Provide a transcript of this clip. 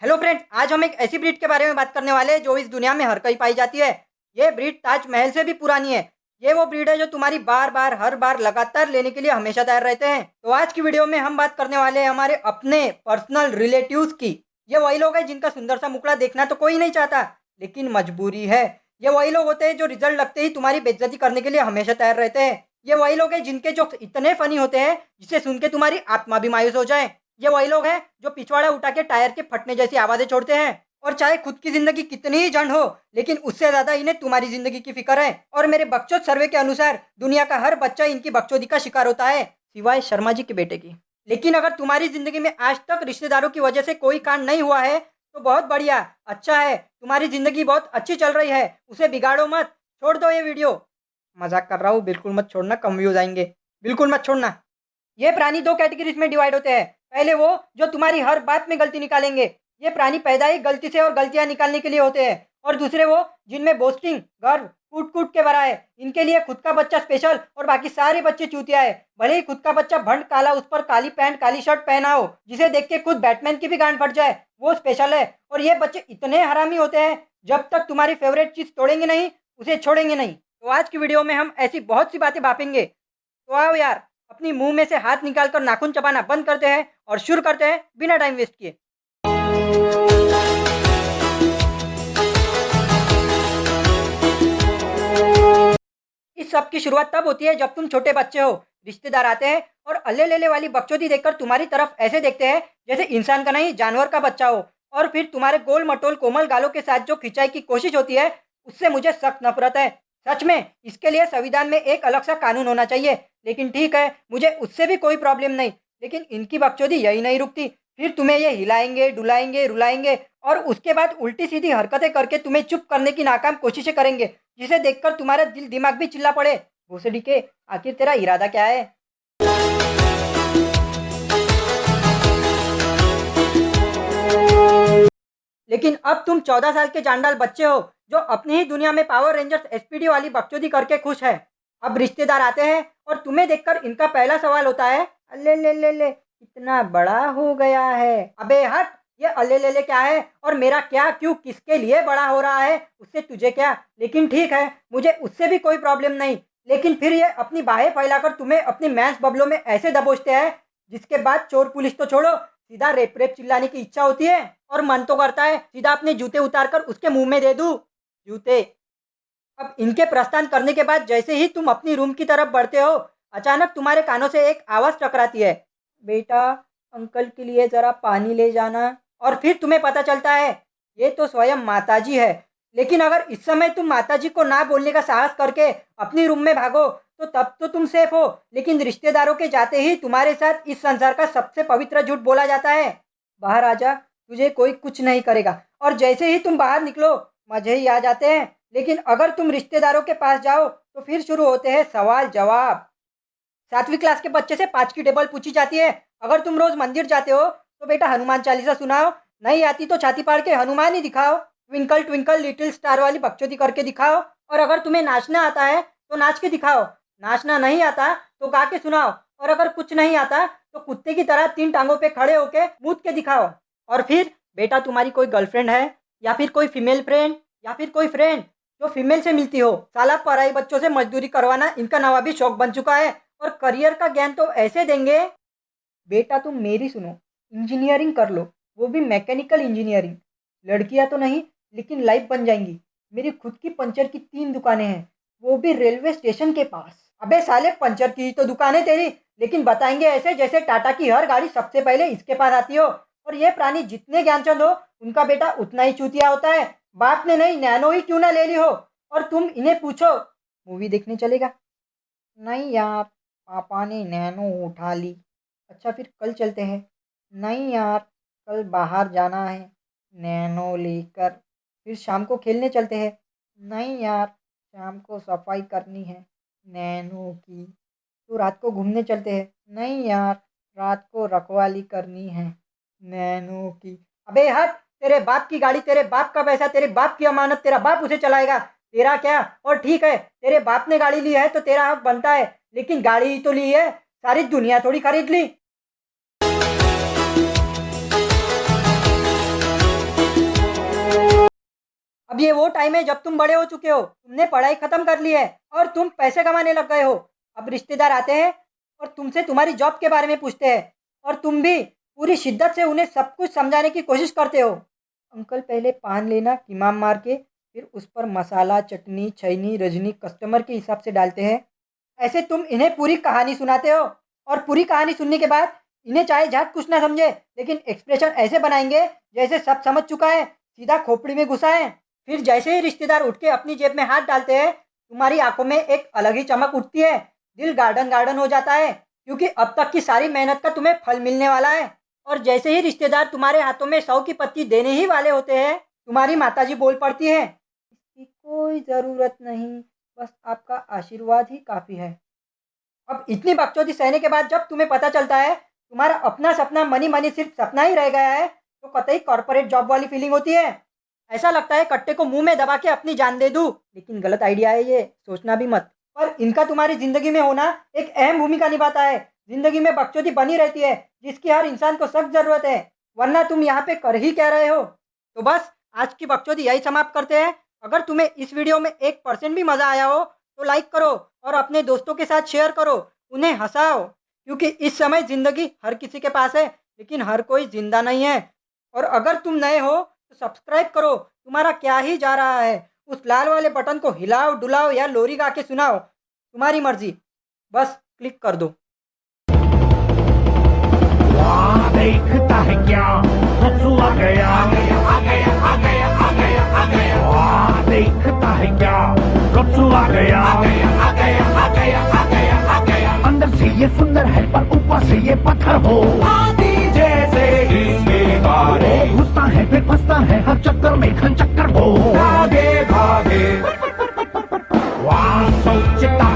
Hello friends, आज हम एक ऐसी ब्रीड के बारे में बात करने वाले हैं जो इस दुनिया में हर कहीं पाई जाती है। ये ब्रीड ताजमहल से भी पुरानी है। ये वो ब्रीड है जो तुम्हारी बार बार हर बार लगातार लेने के लिए हमेशा तैयार रहते हैं। तो आज की वीडियो में हम बात करने वाले हैं हमारे अपने पर्सनल रिलेटिव्स की। ये वही लोग हैं जिनका सुंदर सा मुखड़ा देखना तो कोई नहीं चाहता, लेकिन मजबूरी है। ये वही लोग होते हैं जो रिजल्ट लगते ही तुम्हारी बेइज्जती करने के लिए हमेशा तैयार रहते हैं। ये वही लोग हैं जिनके जोक्स इतने फनी होते हैं जिसे सुन के तुम्हारी आत्मा भी मायूस हो जाए। ये वही लोग हैं जो पिछवाड़ा उठा के टायर के फटने जैसी आवाजें छोड़ते हैं। और चाहे खुद की जिंदगी कितनी ही जंड हो, लेकिन उससे ज्यादा इन्हें तुम्हारी जिंदगी की फिक्र है। और मेरे बकचोद सर्वे के अनुसार दुनिया का हर बच्चा इनकी बकचोदी का शिकार होता है, सिवाय शर्मा जी के बेटे की। लेकिन अगर तुम्हारी जिंदगी में आज तक रिश्तेदारों की वजह से कोई कांड नहीं हुआ है तो बहुत बढ़िया, अच्छा है, तुम्हारी जिंदगी बहुत अच्छी चल रही है, उसे बिगाड़ो मत। छोड़ दो ये वीडियो। मजाक कर रहा हूँ, बिल्कुल मत छोड़ना, कम व्यूज आएंगे। बिल्कुल मत छोड़ना। ये प्राणी दो कैटेगरीज में डिवाइड होते हैं। पहले वो जो तुम्हारी हर बात में गलती निकालेंगे, ये प्राणी पैदा ही गलती से और गलतियां निकालने के लिए होते हैं। और दूसरे वो जिनमें बोस्टिंग, गर्व, कूट कूट के भरा है। इनके लिए खुद का बच्चा स्पेशल और बाकी सारे बच्चे चूतिया है। भले ही खुद का बच्चा भंड काला, उस पर काली पैंट काली शर्ट पहना हो, जिसे देख के खुद बैटमैन की भी गांड फट जाए, वो स्पेशल है। और ये बच्चे इतने हरामी होते हैं, जब तक तुम्हारी फेवरेट चीज तोड़ेंगे नहीं उसे छोड़ेंगे नहीं। तो आज की वीडियो में हम ऐसी बहुत सी बातें बापेंगे। तो आओ यार, अपनी मुंह में से हाथ निकालकर नाखून चबाना बंद करते हैं और शुरू करते हैं बिना टाइम वेस्ट किए। इस सब की शुरुआत तब होती है जब तुम छोटे बच्चे हो। रिश्तेदार आते हैं और अल्ले लेले वाली बकचोदी देखकर तुम्हारी तरफ ऐसे देखते हैं जैसे इंसान का नहीं जानवर का बच्चा हो। और फिर तुम्हारे गोल मटोल कोमल गालों के साथ जो खिंचाई की कोशिश होती है, उससे मुझे सख्त नफरत है। सच में इसके लिए संविधान में एक अलग सा कानून होना चाहिए। लेकिन ठीक है, मुझे उससे भी कोई प्रॉब्लम नहीं। लेकिन इनकी बकचोदी यही नहीं रुकती। फिर तुम्हें ये हिलाएंगे, डुलाएंगे, रुलाएंगे और उसके बाद उल्टी सीधी हरकतें करके तुम्हें चुप करने की नाकाम कोशिशें करेंगे, जिसे देखकर तुम्हारा दिल दिमाग भी चिल्ला पड़े, भोसड़ी के आखिर तेरा इरादा क्या है। लेकिन अब तुम 14 साल के जांडाल बच्चे हो जो अपनी ही दुनिया में पावर रेंजर्स एसपीडी वाली बकचोदी करके खुश है। अब रिश्तेदार आते हैं और तुम्हें देखकर इनका पहला सवाल होता है, अल्ले ले ले ले कितना बड़ा हो गया है। अबे हट, ये अल्ले ले ले क्या है और मेरा क्या, क्यों, किसके लिए बड़ा हो रहा है, उससे तुझे क्या। लेकिन ठीक है, मुझे उससे भी कोई प्रॉब्लम नहीं। लेकिन फिर ये अपनी बाहें फैलाकर तुम्हें अपनी मैंस बबलों में ऐसे दबोचते हैं, जिसके बाद चोर पुलिस तो छोड़ो, सीधा रेप रेप चिल्लाने की इच्छा होती है। और मन तो करता है सीधा अपने जूते उतारकर उसके मुंह में दे दूं, जूते। अब इनके प्रस्थान करने के बाद जैसे ही तुम अपनी रूम की तरफ बढ़ते हो, अचानक तुम्हारे कानों से एक आवाज टकराती है, बेटा अंकल के लिए जरा पानी ले जाना। और फिर तुम्हें पता चलता है ये तो स्वयं माताजी है। लेकिन अगर इस समय तुम माताजी को ना बोलने का साहस करके अपनी रूम में भागो तो तब तो तुम सेफ हो। लेकिन रिश्तेदारों के जाते ही तुम्हारे साथ इस संसार का सबसे पवित्र झूठ बोला जाता है, बाहर आजा, तुझे कोई कुछ नहीं करेगा। और जैसे ही तुम बाहर निकलो, मजे ही आ जाते हैं। लेकिन अगर तुम रिश्तेदारों के पास जाओ तो फिर शुरू होते हैं सवाल जवाब। 7वीं क्लास के बच्चे से 5 की टेबल पूछी जाती है। अगर तुम रोज मंदिर जाते हो तो बेटा हनुमान चालीसा सुनाओ, नहीं आती तो छाती पाड़ के हनुमान ही दिखाओ, ट्विंकल ट्विंकल लिटिल स्टार वाली बकचोदी करके दिखाओ। और अगर तुम्हें नाचना आता है तो नाच के दिखाओ, नाचना नहीं आता तो गा के सुनाओ। और अगर कुछ नहीं आता तो कुत्ते की तरह 3 टांगों पे खड़े होके मूत के दिखाओ। और फिर बेटा तुम्हारी कोई गर्लफ्रेंड है या फिर कोई फीमेल फ्रेंड या फिर कोई फ्रेंड जो फीमेल से मिलती हो, साला पराई बच्चों से मजदूरी करवाना इनका नवाबी शौक बन चुका है। और करियर का ज्ञान तो ऐसे देंगे, बेटा तुम मेरी सुनो, इंजीनियरिंग कर लो, वो भी मैकेनिकल इंजीनियरिंग। लड़कियां तो नहीं लेकिन लाइफ बन जाएंगी। मेरी खुद की पंचर की 3 दुकानें हैं, वो भी रेलवे स्टेशन के पास। अबे साले, पंचर की तो दुकान है तेरी, लेकिन बताएंगे ऐसे जैसे टाटा की हर गाड़ी सबसे पहले इसके पास आती हो। और ये प्राणी जितने ज्ञानचंद हो, उनका बेटा उतना ही चूतिया होता है। बाप ने नहीं नैनो ही क्यों ना ले ली हो। और तुम इन्हें पूछो मूवी देखने चलेगा, नहीं यार पापा ने नैनो उठा ली। अच्छा फिर कल चलते हैं, नहीं यार कल बाहर जाना है, नैनो लेकर। फिर शाम को खेलने चलते हैं, नहीं यार शाम को सफाई करनी है, नैनो की। तो रात को घूमने चलते हैं, नहीं यार रात को रखवाली करनी है, नैनो की। अबे हट, तेरे बाप की गाड़ी, तेरे बाप का पैसा, तेरे बाप की अमानत, तेरा बाप उसे चलाएगा, तेरा क्या। और ठीक है, तेरे बाप ने गाड़ी ली है तो तेरा हक बनता है, लेकिन गाड़ी ही तो ली है, सारी दुनिया थोड़ी खरीद ली। अब ये वो टाइम है जब तुम बड़े हो चुके हो, तुमने पढ़ाई खत्म कर ली है और तुम पैसे कमाने लग गए हो। अब रिश्तेदार आते हैं और तुमसे तुम्हारी जॉब के बारे में पूछते हैं और तुम भी पूरी शिद्दत से उन्हें सब कुछ समझाने की कोशिश करते हो। अंकल पहले पान लेना किमाम मार के, फिर उस पर मसाला चटनी छैनी रजनी कस्टमर के हिसाब से डालते हैं। ऐसे तुम इन्हें पूरी कहानी सुनाते हो और पूरी कहानी सुनने के बाद इन्हें चाहे झट कुछ ना समझे, लेकिन एक्सप्रेशन ऐसे बनाएंगे जैसे सब समझ चुका है, सीधा खोपड़ी में घुसा है। फिर जैसे ही रिश्तेदार उठ के अपनी जेब में हाथ डालते हैं, तुम्हारी आंखों में एक अलग ही चमक उठती है, दिल गार्डन गार्डन हो जाता है, क्योंकि अब तक की सारी मेहनत का तुम्हें फल मिलने वाला है। और जैसे ही रिश्तेदार तुम्हारे हाथों में 100 की पत्ती देने ही वाले होते हैं, तुम्हारी माताजी बोल पड़ती है, इसकी कोई ज़रूरत नहीं, बस आपका आशीर्वाद ही काफ़ी है। अब इतनी बकचोदी सहने के बाद जब तुम्हें पता चलता है तुम्हारा अपना सपना मनी मनी सिर्फ सपना ही रह गया है, तो कतई कॉर्पोरेट जॉब वाली फीलिंग होती है। ऐसा लगता है कट्टे को मुंह में दबा के अपनी जान दे दूं, लेकिन गलत आइडिया है ये, सोचना भी मत। पर इनका तुम्हारी ज़िंदगी में होना एक अहम भूमिका निभाता है। ज़िंदगी में बकचोदी बनी रहती है जिसकी हर इंसान को सख्त ज़रूरत है, वरना तुम यहाँ पे कर ही क्या रहे हो। तो बस आज की बकचोदी यही समाप्त करते हैं। अगर तुम्हें इस वीडियो में 1% भी मज़ा आया हो तो लाइक करो और अपने दोस्तों के साथ शेयर करो, उन्हें हंसाओ, क्योंकि इस समय ज़िंदगी हर किसी के पास है, लेकिन हर कोई जिंदा नहीं है। और अगर तुम नए हो तो सब्सक्राइब करो, तुम्हारा क्या ही जा रहा है। उस लाल वाले बटन को हिलाओ डुलाओ या लोरी गा के सुनाओ, तुम्हारी मर्जी, बस क्लिक कर दो। देखता है क्या रसू आ गया आ गया आ गया आ गया आ गया आ गया। देखता है क्या रसू आ गया आ गया आ गया आ गया आ गया आ गया। अंदर से ये सुंदर है पर ऊपर से ये पत्थर हो, आदि जैसे इसके तारे। घुसता है फिर फंसता है हर चक्कर में खन चक्कर हो, भागे भागे वहाँ सोचता